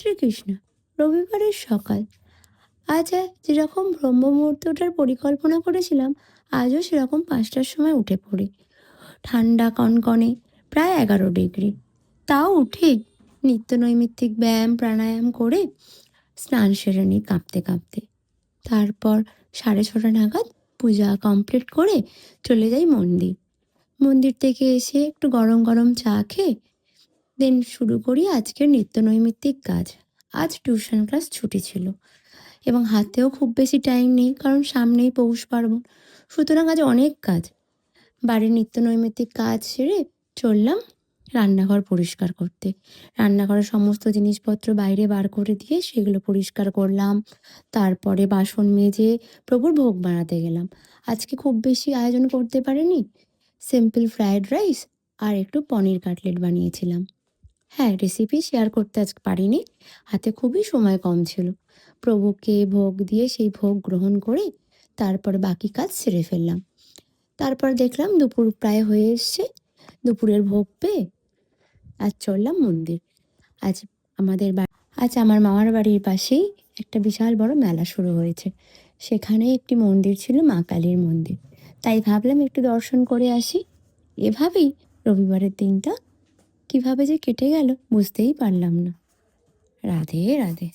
শ্রীকৃষ্ণ। রবিবারের সকাল। আজ যেরকম ব্রহ্ম মুহূর্তে ওঠার পরিকল্পনা করেছিলাম, আজও সেরকম 5টার সময় উঠে পড়ি। ঠান্ডা কনকনে, প্রায় 11 ডিগ্রি। তাও উঠে নিত্য নৈমিত্তিক ব্যায়াম প্রাণায়াম করে স্নান সেরে নিই কাঁপতে কাঁপতে। তারপর 6:30 নাগাদ পূজা কমপ্লিট করে চলে যাই মন্দির। মন্দির থেকে এসে একটু গরম গরম চা খেয়ে দেন শুরু করি আজকের নিত্য নৈমিত্তিক কাজ। আজ টিউশন ক্লাস ছুটি ছিল এবং হাতেও খুব বেশি টাইম নেই, কারণ সামনেই পৌষ পার্বণ। সুতরাং আজ অনেক কাজ। বাড়ির নিত্য নৈমিত্তিক কাজ সেরে চললাম রান্নাঘর পরিষ্কার করতে। রান্নাঘরের সমস্ত জিনিসপত্র বাইরে বার করে দিয়ে সেগুলো পরিষ্কার করলাম। তারপরে বাসন মেজে প্রভুর ভোগ বানাতে গেলাম। আজকে খুব বেশি আয়োজন করতে পারিনি। সিম্পল ফ্রায়েড রাইস আর একটু পনির কাটলেট বানিয়েছিলাম। হ্যাঁ, রেসিপি শেয়ার করতে আজ পারিনি, হাতে খুবই সময় কম ছিল। প্রভুকে ভোগ দিয়ে সেই ভোগ গ্রহণ করে তারপর বাকি কাজ সেরে ফেললাম। তারপর দেখলাম দুপুর প্রায় হয়ে এসছে। দুপুরের ভোগ পেয়ে আজ চললাম মন্দির। আজ আজ আমার মামার বাড়ির পাশেই একটা বিশাল বড় মেলা শুরু হয়েছে। সেখানে একটি মন্দির ছিল, মা কালীর মন্দির। তাই ভাবলাম একটু দর্শন করে আসি। এভাবেই রবিবারের দিনটা কিভাবে যে কেটে গেল বুঝতেই পারলাম না। রাধে রাধে।